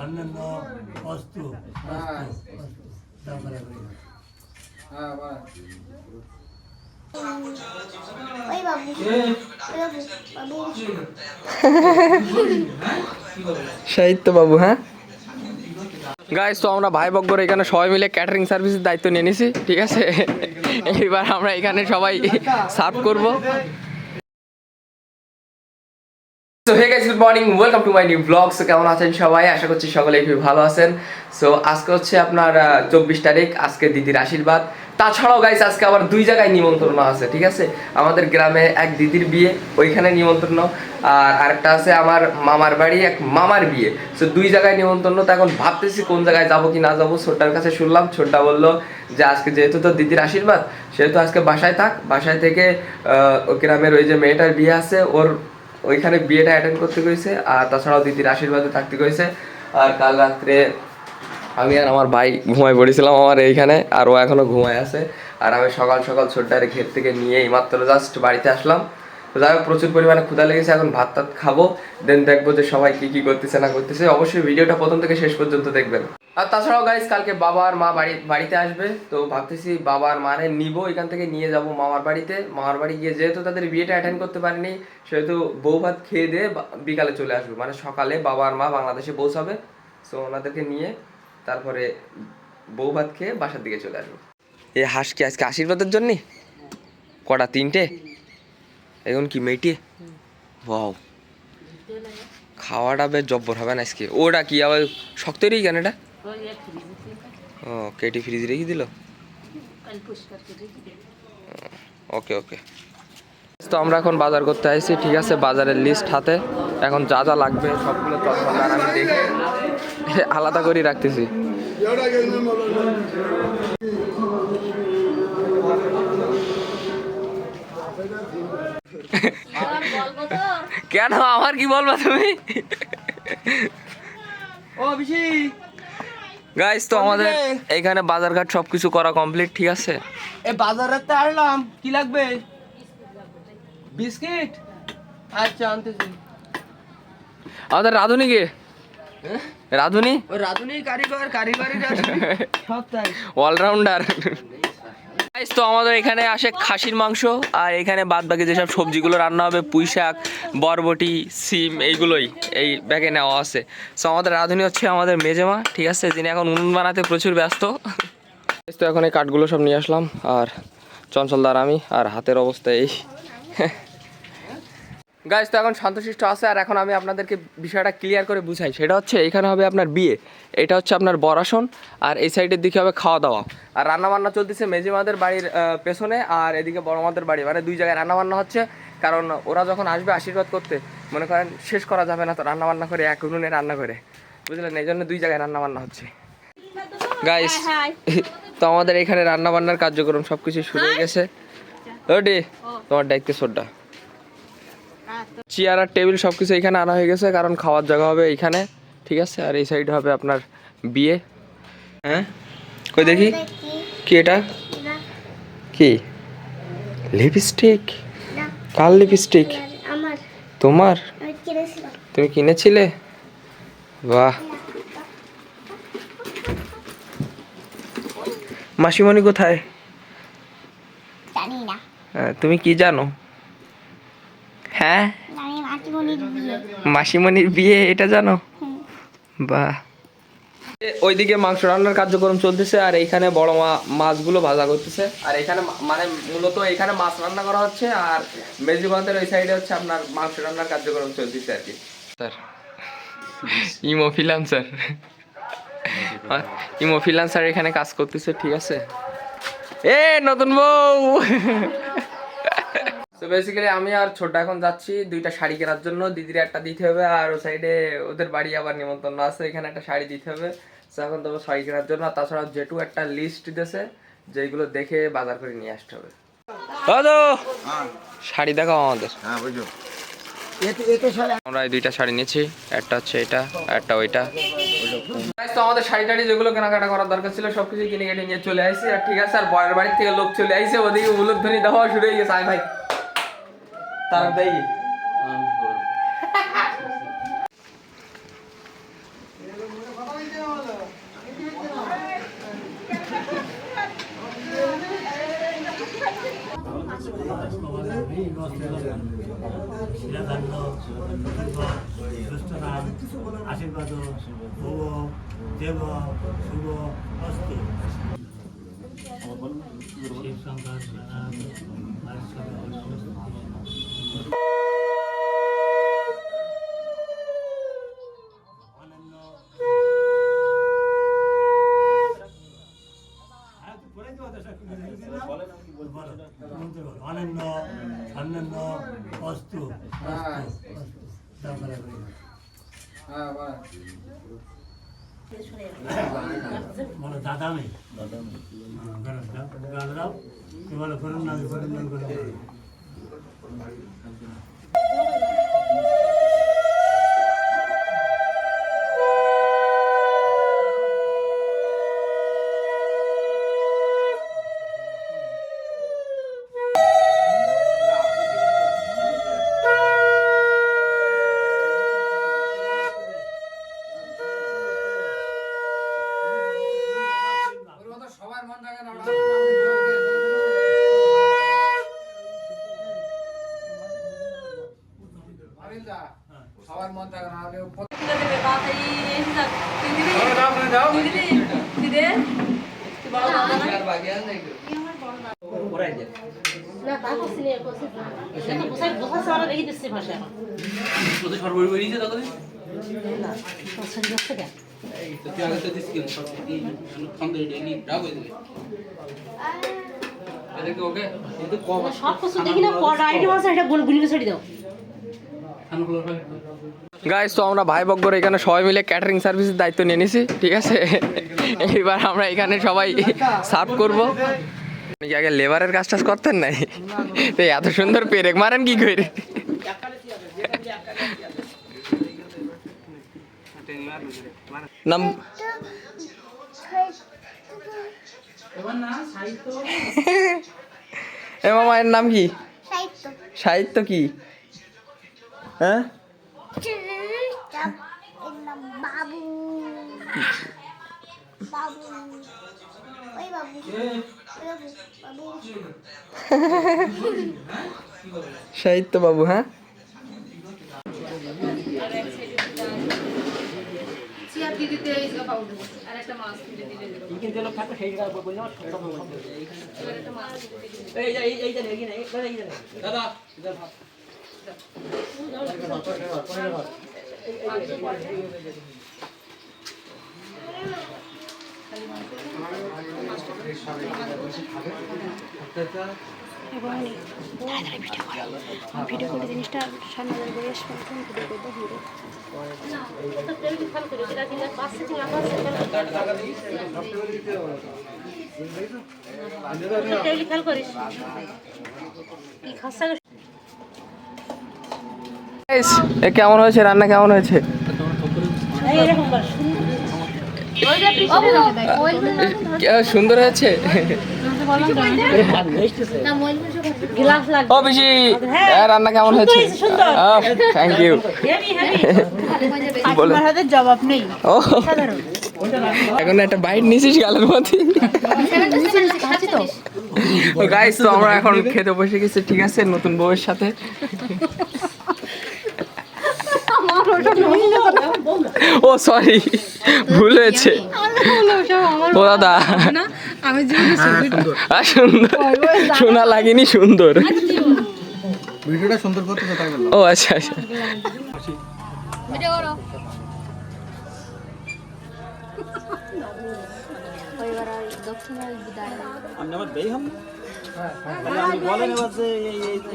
অন্যান্য অস্ত্র সাহিত্য বাবু। হ্যাঁ গাইস, তো আমরা ভাই বকগর এখানে সবাই মিলে ক্যাটারিং সার্ভিসের দায়িত্ব নিয়ে নিছি, ঠিক আছে। এইবার আমরা এখানে সবাই সার্ভ করব। So hey guys, good morning, welcome to my new blog. So কেমন আছেন সবাই? আশা করছি সকলেই খুব ভালো আছেন। সো আজকে হচ্ছে আপনার 24 তারিখ, আজকে দিদির আশীর্বাদ। তাছাড়াও গাইস আজকে আবার দুই জায়গায় নিমন্ত্রণ আছে, ঠিক আছে। আমাদের গ্রামে এক দিদির বিয়ে, ওইখানে নিমন্ত্রণ, আর আরেকটা আছে আমার মামার বাড়ি এক মামার বিয়ে। সো দুই জায়গায় নিমন্ত্রণ। তো এখন ভাবতেছি কোন জায়গায় যাবো কি না যাবো। ছোট্টার কাছে শুনলাম, ছোট্টা বললো যে আজকে যেহেতু তো দিদির আশীর্বাদ, সেহেতু আজকে বাসায় থাক, বাসায় থেকে গ্রামের ওই যে মেয়েটার বিয়ে আছে ওর ওইখানে বিয়েটা অ্যাটেন্ড করতে গেছে, আর তাছাড়াও দিদির আশীর্বাদে থাকতে গেছে। আর কাল রাত্রে আমি আর আমার ভাই ঘুমাই পড়েছিলাম আমার এইখানে, আর ও এখনো ঘুমায় আছে। আর আমি সকাল সকাল ছোট্টারে ঘের থেকে নিয়ে এইমাত্র জাস্ট বাড়িতে আসলাম। তো যাই হোক, প্রচুর পরিমাণে ক্ষুধা লেগেছে, এখন ভাত টাত খাবো, দেন দেখবো যে সবাই কি কি করতেছে না করতেছে। অবশ্যই ভিডিওটা প্রথম থেকে শেষ পর্যন্ত দেখবেন। আর তাছাড়াও গাইস কালকে বাবা আর মা বাড়িতে আসবে, তো ভাবতেছি বাবা আর মারে নিব, এখান থেকে নিয়ে যাব মামার বাড়িতে। মামার বাড়ি গিয়ে যেহেতু তাদের বিয়েটা অ্যাটেন্ড করতে পারেনি, সেহেতু বউ ভাত খেয়ে দিয়ে বিকালে চলে আসবে, মানে সকালে বাবা আর মা বাংলাদেশে পৌঁছাবে। সো ওনাদেরকে নিয়ে তারপরে বউ ভাত খেয়ে বাসার দিকে চলে আসবো। এই হাঁস কি আজকে আশীর্বাদের জন্যে? কটা? 3টে? এখন কি মেয়েটি? ওয়াও, খাওয়াটা বেশ জব্বর হবে না আজকে। ওটা কি আবার শক্তই কেন এটা? ও কেটে ফ্রিজ রেখে দিল। ওকে ওকে। তো আমরা এখন বাজার করতে আসছি, ঠিক আছে। বাজারের লিস্ট হাতে, এখন যা যা লাগবে সবগুলো চটপট আমি দেখে আলাদা করে রাখতেছি। কেন, আমার কি বলবা তুমি? ও বিশি গাইস, তো আমাদের এইখানে বাজারঘাট সবকিছু করা কমপ্লিট, ঠিক আছে। এ বাজারেতে আসলাম, কি লাগবে? বিস্কিট? আচ্ছা আনতেছি। আমাদের রাধুনি কে? রাধুনি? ও রাধুনি কারিগরি সব তাই, অলরাউন্ডার। গাইস, তো আমাদের এখানে আসে খাসির মাংস, আর এখানে বাদ বাকি যেসব সবজিগুলো রান্না হবে, পুঁই শাক, বরবটি, সিম, এইগুলোই এই ব্যাগে নেওয়া আছে। সো আমাদের রাঁধুনি হচ্ছে আমাদের মেজেমা, ঠিক আছে, যিনি এখন উনুন বানাতে প্রচুর ব্যস্ত। তো এখন এই কাঠগুলো সব নিয়ে আসলাম, আর চঞ্চলদার আমি, আর হাতের অবস্থা এই। গাইস, তো এখন শান্তশিষ্ট আছে, আর এখন আমি আপনাদেরকে বিষয়টা ক্লিয়ার করে বুঝাই। সেটা হচ্ছে এখানে হবে আপনার বিয়ে, এটা হচ্ছে আপনার বরাসন, আর এই সাইডের দিকে হবে খাওয়া দাওয়া। আর রান্নাবান্না চলতেছে মেজিমাদের বাড়ির পেছনে, আর এদিকে বড়মাদের বাড়ি, মানে দুই জায়গায় রান্নাবান্না হচ্ছে। কারণ ওরা যখন আসবে আশীর্বাদ করতে, মনে করেন শেষ করা যাবে না তো রান্নাবান্না করে, এক উনুনে রান্না করে, বুঝলেন, এই জন্য দুই জায়গায় রান্নাবান্না হচ্ছে। গাইস, তো আমাদের এখানে রান্নাবান্নার কার্যক্রম সব কিছু শুরু হয়ে গেছে। ওডি তোমার ডাইতে সোডা, চেয়ার আর টেবিল সব কিছু এখানে আনা হয়ে গেছে, কারণ খাওয়ার জায়গা হবে এইখানে, ঠিক আছে। আর এই সাইড হবে আপনার বিয়ে। হ্যাঁ কই দেখি, কি এটা? কি লিপস্টিক? কার লিপস্টিক? তোমার? তুমি কিনেছিলে? বাহ। মাসিমণি কোথায়? তুমি কি জানো? হ্যাঁ, মাসিমণির বিয়ে, এটা জানো? বাহ। ওইদিকে মাংস রান্নার কার্যক্রম চলতেছে, আর এইখানে বড় মাছগুলো ভাজা করতেছে। আর এখানে মানে মূলত এখানে মাছ রান্না করা হচ্ছে, আর মেজিবাদের ওই সাইডে হচ্ছে আপনার মাংস রান্নার কার্যক্রম চলতেছে আর কি। Sir imo freelancer, imo freelancer এখানে কাজ করতেছে, ঠিক আছে। এ নতুন বউ। তো বেসিক্যালি আমি আর ছোট এখন যাচ্ছি দুইটা শাড়ি কেনার জন্য, দিদির একটা দিতে হবে, আর ও সাইডে ওদের বাড়ি আবার নিমন্ত্রণ আছে, এখানে একটা শাড়ি দিতে হবে। তো এখন তবে শাড়ি কেনার জন্য, তাছাড়া যেটু একটা লিস্ট দিতেছে যেগুলো দেখে বাজার করে নিয়ে আসতে হবে। শাড়ি দেখাও আমাদের। আমরা এই দুইটা শাড়ি নিয়েছি, একটা হচ্ছে এটা, একটা ওইটা। তো আমাদের শাড়ি টাড়ি যেগুলো কেনাকাটা করার দরকার ছিল সবকিছু কিনে কেটে নিয়ে চলে আসছি, আর ঠিক আছে। আর বয়ের বাড়ির থেকে লোক চলে আসছে, ওদিকে উলুধ্বনি দেওয়া শুরু হয়ে গেছে। আয় ভাই তার দেই শিলাধান্য সুস্থনাম আশীর্বাদ ভুব দেব শুভ অস্তু শিব শঙ্কর অনন্য অন্যান্য অস্তু বলো দাদা নেই দাদাও বলো করুন না করুন না করুন সবার মন থাকে না সব কিছু দেখি না কটা আইটেম আছে এটা গুলি ছেড়ে দাও গাইস, তো আমরা ভাই বকগর এখানে সবাই মিলে ক্যাটারিং সার্ভিসের দায়িত্ব নিয়ে নিছি, ঠিক আছে। এইবার আমরা এখানে সবাই সার্ভ করব। আপনি কি আগে লেবারের কাজ টাজ করতেন নাই? তো এত সুন্দর পেরেক মারেন কি করে? নাম এ মামা, এর নাম কি? সাহিত্য কি? হ্যাঁ, বাবু বাবু ওই বাবু বাবু সাহিত্য বাবু। হ্যাঁ, ভিডিও করে জিনিসটা সামনে করে ভিডিও করতে ভিডিও Guys, এ কেমন হয়েছে? রান্না কেমন হয়েছে? সুন্দর হয়েছে। ও বেশি রান্না কেমন হয়েছে? Thank you. জবাব নেই। ও, এখন একটা বাইট নিছিস গালের মধ্যে। গাইস, তো আমরা এখন খেতে বসে গেছি, ঠিক আছে, নতুন বউয়ের সাথে। ও সরি, ভুল হয়েছে। ও দাদা, সুন্দর শোনা লাগেনি, সুন্দর। ভিডিওটা সুন্দর করতে তাই বললাম। ও আচ্ছা আচ্ছা। আপনি আমার বেই হন তাহলে আমি বলেন এবার যে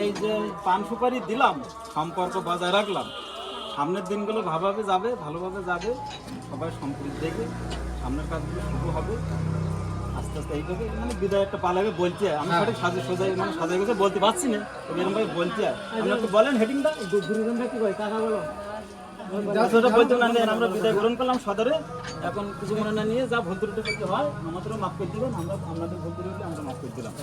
এই যে পান সুপারি দিলাম, সম্পর্ক বজায় রাখলাম, সামনের দিনগুলো ভালোভাবে যাবে, সবাই সম্পর্ক দেখে সামনের কাজগুলো শুরু হবে আস্তে আস্তে। এইভাবে মানে বিদায় একটা পালাবে বলতে হয়। আমি সঠিক সাজাই গেছে বলতে পারছি না, তবে এরকম ভাবে বলতে হয়। আপনি একটু বলেন হেডিংটা, দুজনটা কি কয় কাকা বলো বলতে না নেন। আমরা বিদায় গ্রহণ করলাম সদরে, এখন কিছু মনে না নিয়ে যা ভুল ত্রুটি করতে হয় আমাদেরও মাফ করে দিবেন, আমরা আপনাদের ভুল ত্রুটি আমরা মাফ করে দিলাম।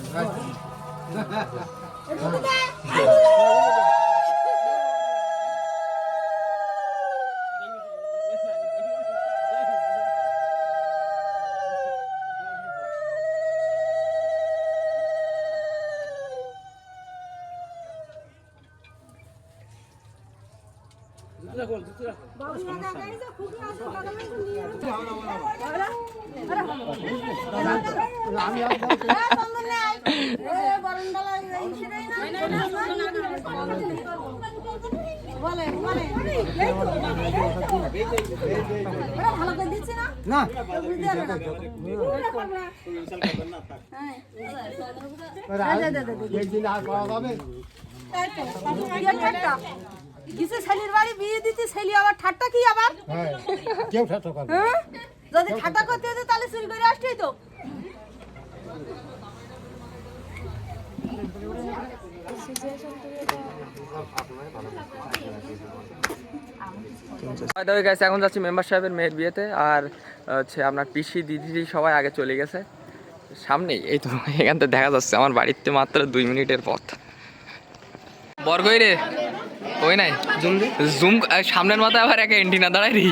ছেলের বাড়ি বিয়ে দিতে ছেলে আবার ঠাট্টা কি আবার কেউ ঠাট্টা করবে যদি ঠাট্টা করতে হতো তাহলে চুরি করে আসতেই তো। গাইস এখন যাচ্ছি মেম্বার সাহেবের মেয়ের বিয়েতে, আর হচ্ছে আপনার পিসি দিদি সবাই আগে চলে গেছে। সামনেই এই তো এখান থেকে দেখা যাচ্ছে আমার বাড়িতে মাত্র 2 মিনিটের পথ। বর কই রে? কই নাই জুম সামনের মাথায় আবার একটা এন্টিনা দাঁড়াই রি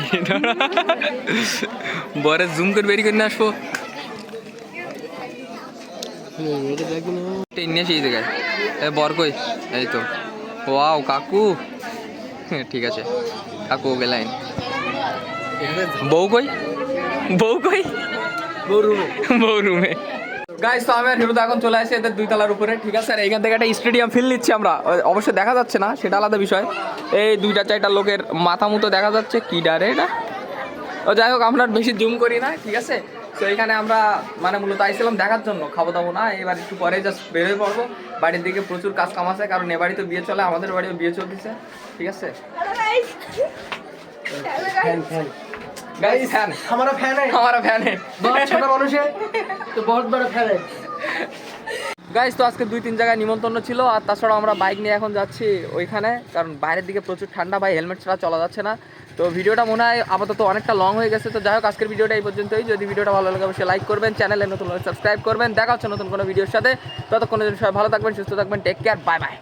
বরে জুম করে বেরিয়ে করে নিয়ে আসবো। বর কই? এই তো ওয়াও কাকু, ঠিক আছে কাকু ওকে লাইন। বউ কই? বউ কই? বউ রুমে। গাইস তো আমি আর হিরো এখন চলে আসি এদের 2 তলার উপরে, ঠিক আছে। আর এইখান থেকে একটা স্টেডিয়াম ফিল নিচ্ছি আমরা, অবশ্যই দেখা যাচ্ছে না সেটা আলাদা বিষয়। এই 2-4টা লোকের মাথা মতো দেখা যাচ্ছে, কি ডারে এটা। ও যাই হোক আমরা বেশি জুম করি না, ঠিক আছে। তো এখানে আমরা মানে মূলত আইছিলাম দেখার জন্য, খাবো দাবো না। এবার একটু পরে জাস্ট বেরোয় পড়বো বাড়ির দিকে। প্রচুর কাজ কাম আছে, কারণ এ বাড়ি তো বিয়ে চলে, আমাদের বাড়িও বিয়ে চলতেছে, ঠিক আছে। गाइस फैन हमारा फैन है बहुत छोटा মানুষ है तो बहुत बड़ा फैन है। গাইস তো আজকে 2-3 জায়গায় নিমন্ত্রণ ছিল, আর তাছাড়া আমরা বাইক নিয়ে এখন যাচ্ছি ওইখানে, কারণ বাইরের দিকে প্রচুর ঠান্ডা, ভাই হেলমেট ছাড়া চলা যাচ্ছে না। তো ভিডিওটা মনে হয় আপাতত অনেকটা লং হয়ে গেছে। তো যাই হোক আজকের ভিডিওটা এই পর্যন্তই। যদি ভিডিওটা ভালো লাগে অবশ্যই লাইক করবেন, চ্যানেলে নতুন হলে সাবস্ক্রাইব করবেন। দেখা হচ্ছে নতুন কোনো ভিডিওর সাথে, ততক্ষণের জন্য সবাই ভালো থাকবেন, সুস্থ থাকবেন, টেক কেয়ার, বাই বাই।